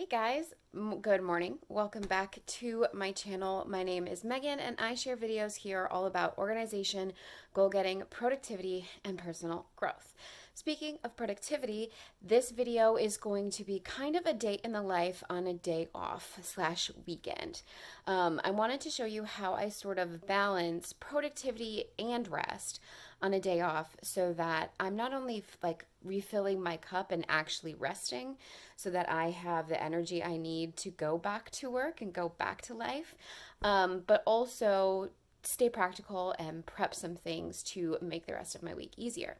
Guys, good morning. Welcome back to my channel. My name is Megan and I share videos here all about organization, goal getting, productivity, and personal growth. Speaking of productivity, this video is going to be kind of a day in the life on a day off slash weekend. I wanted to show you how I sort of balance productivity and rest on a day off so that I'm not only refilling my cup and actually resting so that I have the energy I need to go back to work and go back to life, but also stay practical and prep some things to make the rest of my week easier.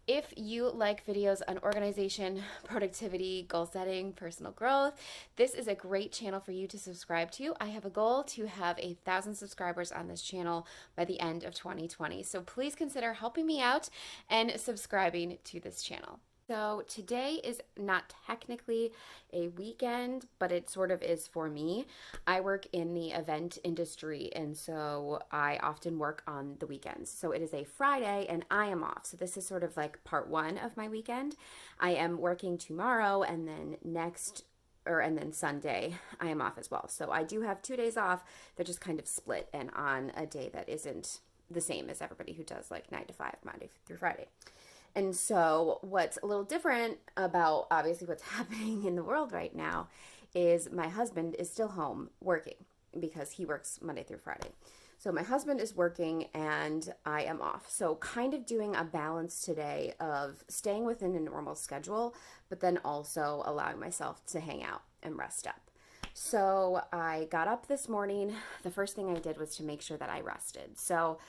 If you like videos on organization, productivity, goal setting, personal growth, this is a great channel for you to subscribe to. I have a goal to have 1,000 subscribers on this channel by the end of 2020. So please consider helping me out and subscribing to this channel. So today is not technically a weekend, but it sort of is for me. I work in the event industry, and so I often work on the weekends. So it is a Friday and I am off. So this is sort of like part one of my weekend. I am working tomorrow and then Sunday I am off as well. So I do have 2 days off. They're just kind of split and on a day that isn't the same as everybody who does like 9 to 5, Monday through Friday. And so what's a little different about obviously what's happening in the world right now is my husband is still home working because he works Monday through Friday. So my husband is working and I am off. So kind of doing a balance today of staying within a normal schedule, but then also allowing myself to hang out and rest up. So I got up this morning. The first thing I did was to make sure that I rested. So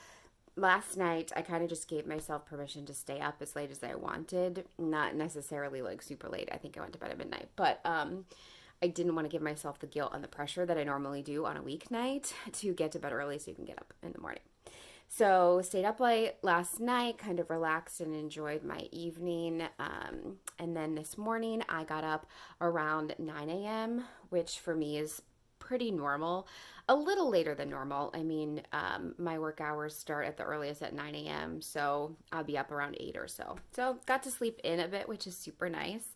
last night, I kind of just gave myself permission to stay up as late as I wanted. Not necessarily like super late. I think I went to bed at midnight. But I didn't want to give myself the guilt and the pressure that I normally do on a weeknight to get to bed early so you can get up in the morning. So stayed up late last night, kind of relaxed and enjoyed my evening. And then this morning, I got up around 9 a.m., which for me is pretty normal, a little later than normal. I mean, my work hours start at the earliest at 9 a.m., so I'll be up around 8 or so. So got to sleep in a bit, which is super nice.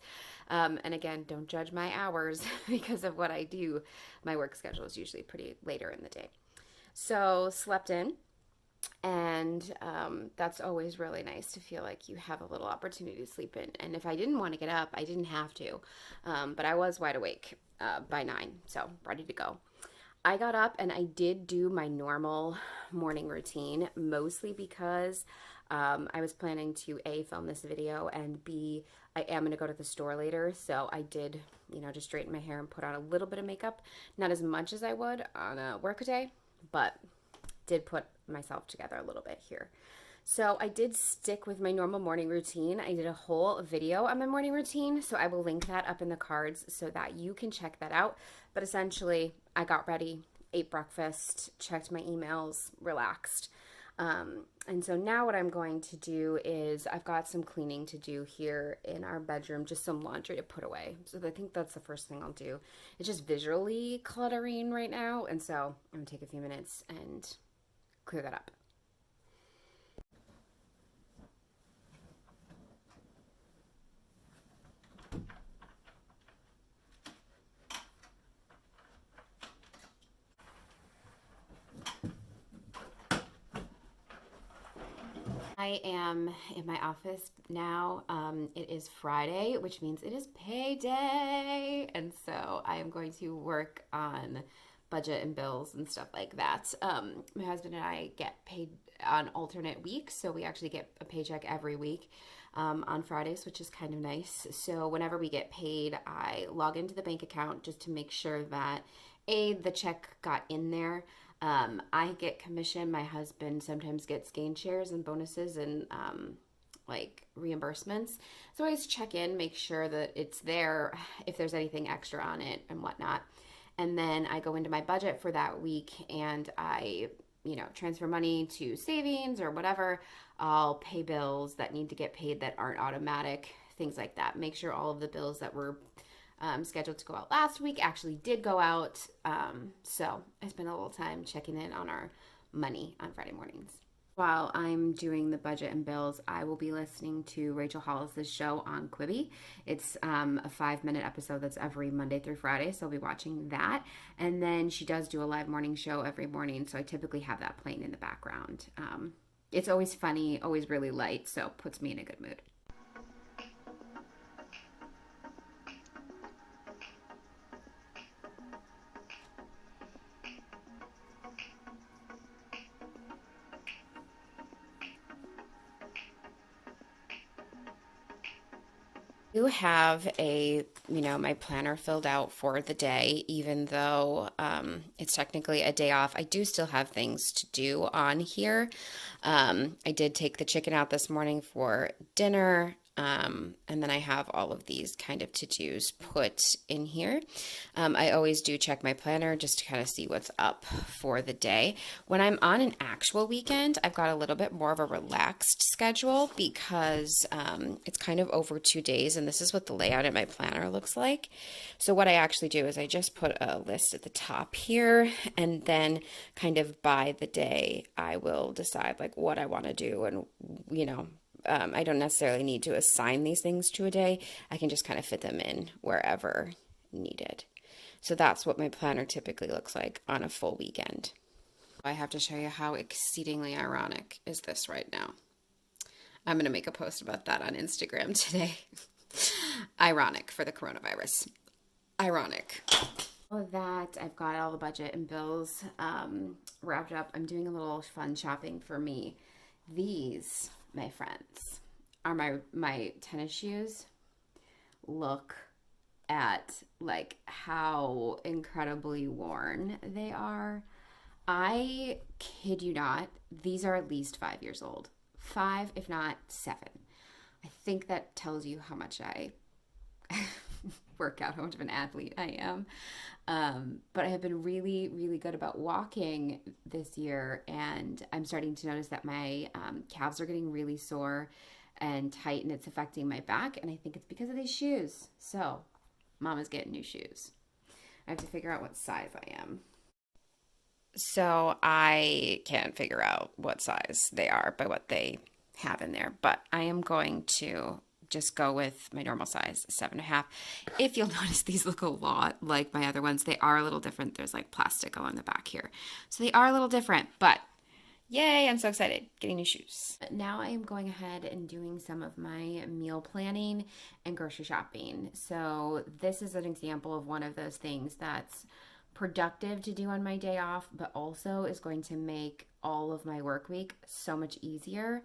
And again, don't judge my hours because of what I do. My work schedule is usually pretty later in the day. So slept in. And that's always really nice to feel like you have a little opportunity to sleep in. And if I didn't want to get up, I didn't have to. But I was wide awake by 9, so ready to go. I got up and I did do my normal morning routine, mostly because I was planning to A, film this video, and B, I am going to go to the store later. So I did, just straighten my hair and put on a little bit of makeup. Not as much as I would on a work day, but did put myself together a little bit here. So I did stick with my normal morning routine. I did a whole video on my morning routine, so I will link that up in the cards so that you can check that out. But essentially, I got ready, ate breakfast, checked my emails, relaxed. And so now what I'm going to do is I've got some cleaning to do here in our bedroom, just some laundry to put away. So I think that's the first thing I'll do. It's just visually cluttering right now, and so I'm going to take a few minutes and clear that up. I am in my office now. It is Friday, which means it is payday. And so I am going to work on budget and bills and stuff like that. My husband and I get paid on alternate weeks. So we actually get a paycheck every week on Fridays, which is kind of nice. So whenever we get paid, I log into the bank account just to make sure that the check got in there. I get commission. My husband sometimes gets gain shares and bonuses and reimbursements. So I always check in, make sure that it's there if there's anything extra on it and whatnot. And then I go into my budget for that week and I, transfer money to savings or whatever. I'll pay bills that need to get paid that aren't automatic, things like that. Make sure all of the bills that were scheduled to go out last week actually did go out. So I spent a little time checking in on our money on Friday mornings. While I'm doing the budget and bills, I will be listening to Rachel Hollis' show on Quibi. It's a 5-minute episode that's every Monday through Friday, so I'll be watching that. And then she does do a live morning show every morning, so I typically have that playing in the background. It's always funny, always really light, so puts me in a good mood. Do have my planner filled out for the day, even though it's technically a day off. I do still have things to do on here. I did take the chicken out this morning for dinner. And then I have all of these kind of to-dos put in here. I always do check my planner just to kind of see what's up for the day. When I'm on an actual weekend, I've got a little bit more of a relaxed schedule because it's kind of over 2 days, and this is what the layout in my planner looks like. So what I actually do is I just put a list at the top here, and then kind of by the day, I will decide like what I want to do, and I don't necessarily need to assign these things to a day. I can just kind of fit them in wherever needed. So that's what my planner typically looks like on a full weekend. I have to show you how exceedingly ironic is this right now. I'm going to make a post about that on Instagram today. Ironic for the coronavirus. Ironic. All of that, I've got all the budget and bills wrapped up. I'm doing a little fun shopping for me. These, my friends, are my tennis shoes. Look at like how incredibly worn they are. I kid you not, these are at least 5 years old. 5, if not 7. I think that tells you how much I work out, how much of an athlete I am. But I have been really, really good about walking this year, and I'm starting to notice that my calves are getting really sore and tight, and it's affecting my back, and I think it's because of these shoes. So, Mama's getting new shoes. I have to figure out what size I am. So I can't figure out what size they are by what they have in there, but I am going to just go with my normal size, 7.5. If you'll notice, these look a lot like my other ones. They are a little different. There's like plastic along the back here. So they are a little different, but yay, I'm so excited. Getting new shoes. Now I am going ahead and doing some of my meal planning and grocery shopping. So this is an example of one of those things that's productive to do on my day off, but also is going to make all of my work week so much easier.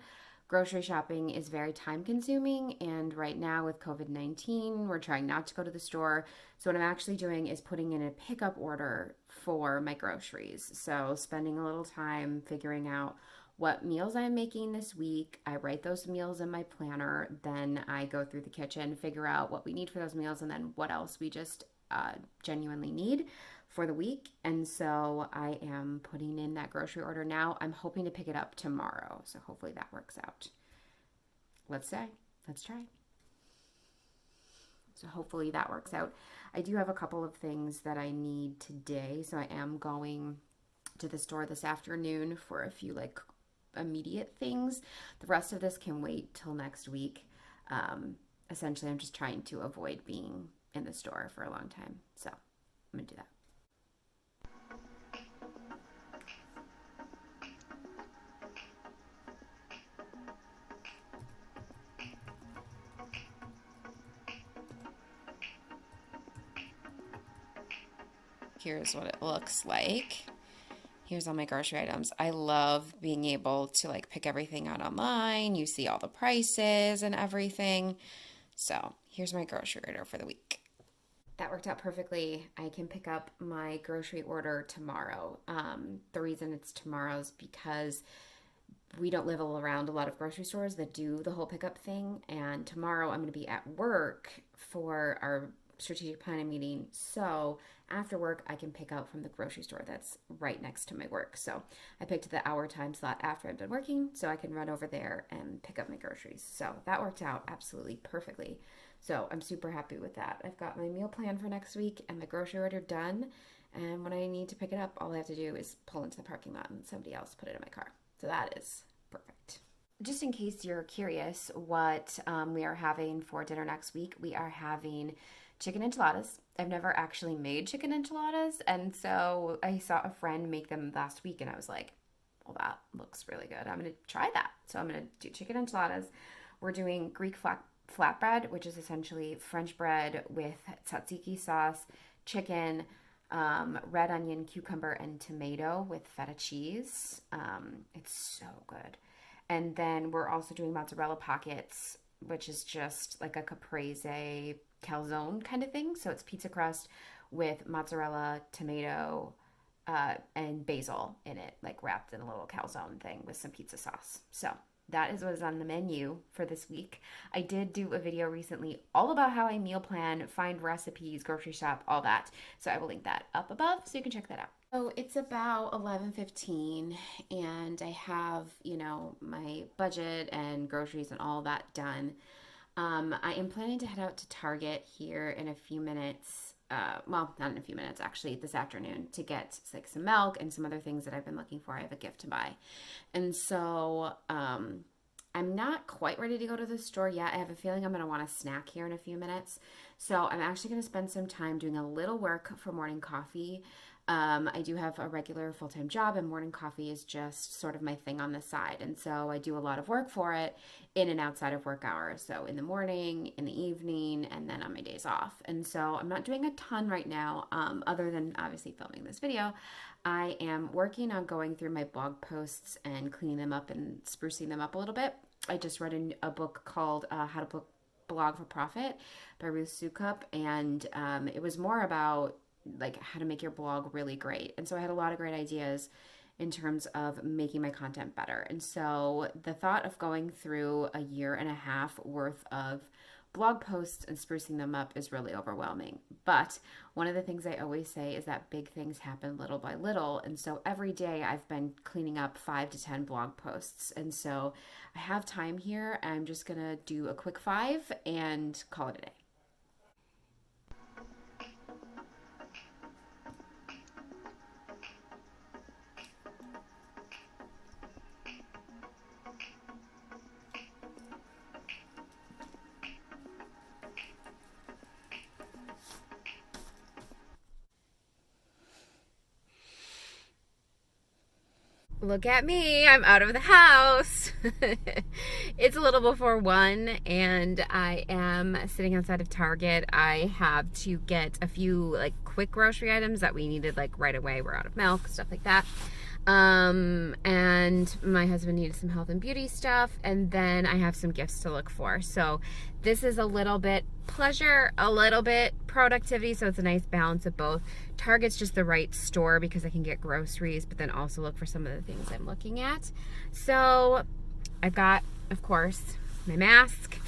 Grocery shopping is very time consuming, and right now with COVID-19, we're trying not to go to the store. So what I'm actually doing is putting in a pickup order for my groceries. So spending a little time figuring out what meals I'm making this week. I write those meals in my planner, then I go through the kitchen, figure out what we need for those meals, and then what else we just genuinely need for the week. And so I am putting in that grocery order now. I'm hoping to pick it up tomorrow, so hopefully that works out. Let's try. So hopefully that works out. I do have a couple of things that I need today, so I am going to the store this afternoon for a few like immediate things. The rest of this can wait till next week. Essentially, I'm just trying to avoid being in the store for a long time, so I'm gonna do that. Here's what it looks like. Here's all my grocery items. I love being able to like pick everything out online. You see all the prices and everything. So here's my grocery order for the week. That worked out perfectly. I can pick up my grocery order tomorrow. The reason it's tomorrow is because we don't live around a lot of grocery stores that do the whole pickup thing. And tomorrow I'm going to be at work for our strategic planning meeting. So after work, I can pick up from the grocery store that's right next to my work. So I picked the hour time slot after I'm done working so I can run over there and pick up my groceries. So that worked out absolutely perfectly. So I'm super happy with that. I've got my meal plan for next week and the grocery order done. And when I need to pick it up, all I have to do is pull into the parking lot and somebody else put it in my car. So that is Perfect. Just in case you're curious what we are having for dinner next week, we are having chicken enchiladas. I've never actually made chicken enchiladas, and so I saw a friend make them last week, and I was like, well, that looks really good. I'm going to try that. So I'm going to do chicken enchiladas. We're doing Greek flatbread, which is essentially French bread with tzatziki sauce, chicken, red onion, cucumber, and tomato with feta cheese. It's so good. And then we're also doing mozzarella pockets, which is just like a caprese calzone kind of thing. So it's pizza crust with mozzarella, tomato, and basil in it, like wrapped in a little calzone thing with some pizza sauce. So that is what is on the menu for this week. I did do a video recently all about how I meal plan, find recipes, grocery shop, all that. So I will link that up above so you can check that out. So it's about 11:15 and I have, my budget and groceries and all that done. I am planning to head out to Target here in a few minutes. Well, not in a few minutes, actually, this afternoon to get like some milk and some other things that I've been looking for. I have a gift to buy. And so I'm not quite ready to go to the store yet. I have a feeling I'm going to want a snack here in a few minutes. So I'm actually going to spend some time doing a little work for morning coffee. I do have a regular full-time job, and morning coffee is just sort of my thing on the side. And so I do a lot of work for it in and outside of work hours. So in the morning, in the evening, and then on my days off. And so I'm not doing a ton right now, other than obviously filming this video. I am working on going through my blog posts and cleaning them up and sprucing them up a little bit. I just read a book called How to Blog for Profit by Ruth Soukup, and it was more about like how to make your blog really great. And so I had a lot of great ideas in terms of making my content better. And so the thought of going through a year and a half worth of blog posts and sprucing them up is really overwhelming. But one of the things I always say is that big things happen little by little. And so every day I've been cleaning up 5 to 10 blog posts. And so I have time here. I'm just going to do a quick 5 and call it a day. Look at me, I'm out of the house. It's a little before 1 and I am sitting outside of Target. I have to get a few like quick grocery items that we needed like right away. We're out of milk, stuff like that. And my husband needed some health and beauty stuff, and then I have some gifts to look for. So this is a little bit pleasure, a little bit productivity, so it's a nice balance of both. Target's just the right store because I can get groceries, but then also look for some of the things I'm looking at. So I've got, of course, my mask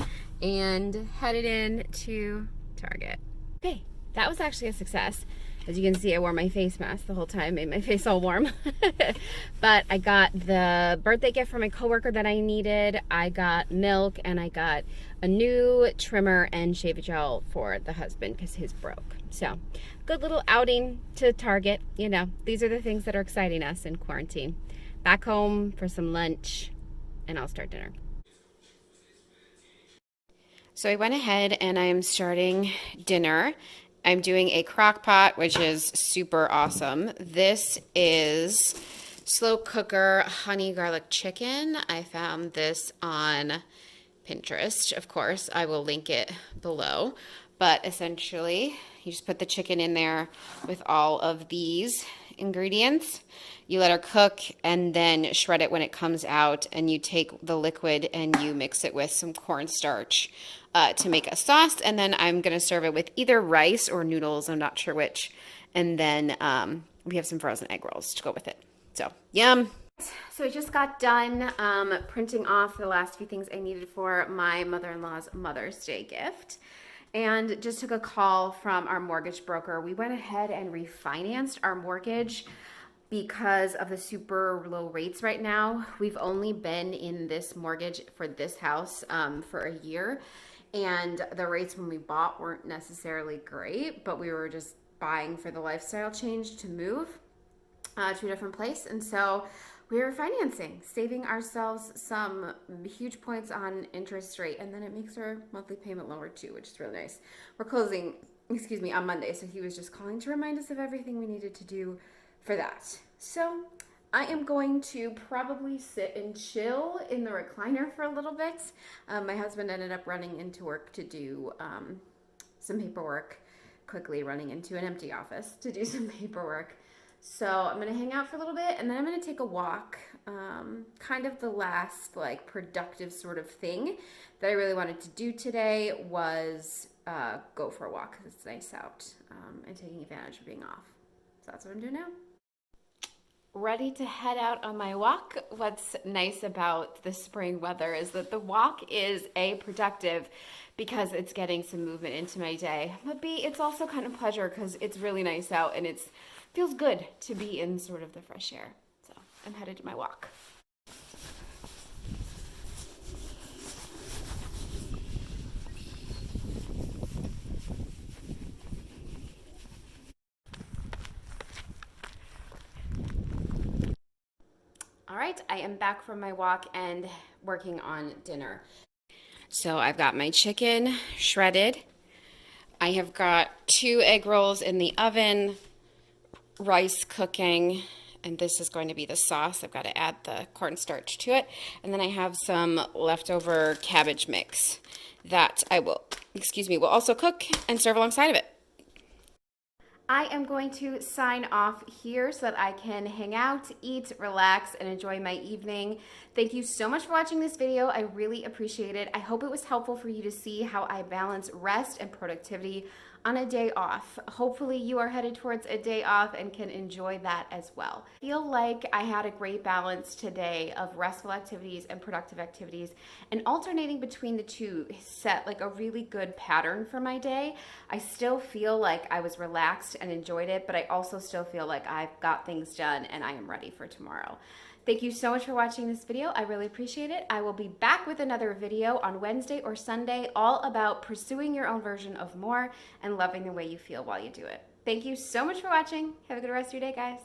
and headed in to Target. Okay, that was actually a success. As you can see, I wore my face mask the whole time, made my face all warm. But I got the birthday gift from my coworker that I needed. I got milk, and I got a new trimmer and shave gel for the husband because his broke. So, good little outing to Target. You know, these are the things that are exciting us in quarantine. Back home for some lunch, and I'll start dinner. So I went ahead and I'm starting dinner. I'm doing a crock pot, which is super awesome. This is slow cooker honey garlic chicken. I found this on Pinterest. Of course, I will link it below. But essentially, you just put the chicken in there with all of these ingredients. You let her cook and then shred it when it comes out, and you take the liquid and you mix it with some cornstarch to make a sauce. And then I'm going to serve it with either rice or noodles. I'm not sure which. And then we have some frozen egg rolls to go with it. So, yum. So I just got done printing off the last few things I needed for my mother-in-law's Mother's Day gift. And just took a call from our mortgage broker. We went ahead and refinanced our mortgage because of the super low rates right now. We've only been in this mortgage for this house for a year. And the rates when we bought weren't necessarily great, but we were just buying for the lifestyle change to move to a different place. And so we are financing, saving ourselves some huge points on interest rate, and then it makes our monthly payment lower too, which is really nice. We're closing, excuse me, on Monday, so he was just calling to remind us of everything we needed to do for that. So I am going to probably sit and chill in the recliner for a little bit. My husband ended up running into work to do some paperwork, quickly running into an empty office to do some paperwork. So I'm going to hang out for a little bit, and then I'm going to take a walk. Kind of the last like productive sort of thing that I really wanted to do today was go for a walk because it's nice out, and taking advantage of being off. So that's what I'm doing now. Ready to head out on my walk. What's nice about the spring weather is that the walk is A, productive because it's getting some movement into my day, but B, it's also kind of pleasure because it's really nice out and it feels good to be in sort of the fresh air. So I'm headed to my walk. All right, I am back from my walk and working on dinner. So I've got my chicken shredded. I have got 2 egg rolls in the oven, rice cooking, and this is going to be the sauce. I've got to add the cornstarch to it. And then I have some leftover cabbage mix that I will also cook and serve alongside of it. I am going to sign off here so that I can hang out, eat, relax, and enjoy my evening. Thank you so much for watching this video. I really appreciate it. I hope it was helpful for you to see how I balance rest and productivity on a day off. Hopefully you are headed towards a day off and can enjoy that as well. I feel like I had a great balance today of restful activities and productive activities, and alternating between the two set like a really good pattern for my day. I still feel like I was relaxed and enjoyed it, but I also still feel like I've got things done and I am ready for tomorrow. Thank you so much for watching this video. I really appreciate it. I will be back with another video on Wednesday or Sunday, all about pursuing your own version of more and loving the way you feel while you do it. Thank you so much for watching. Have a good rest of your day, guys.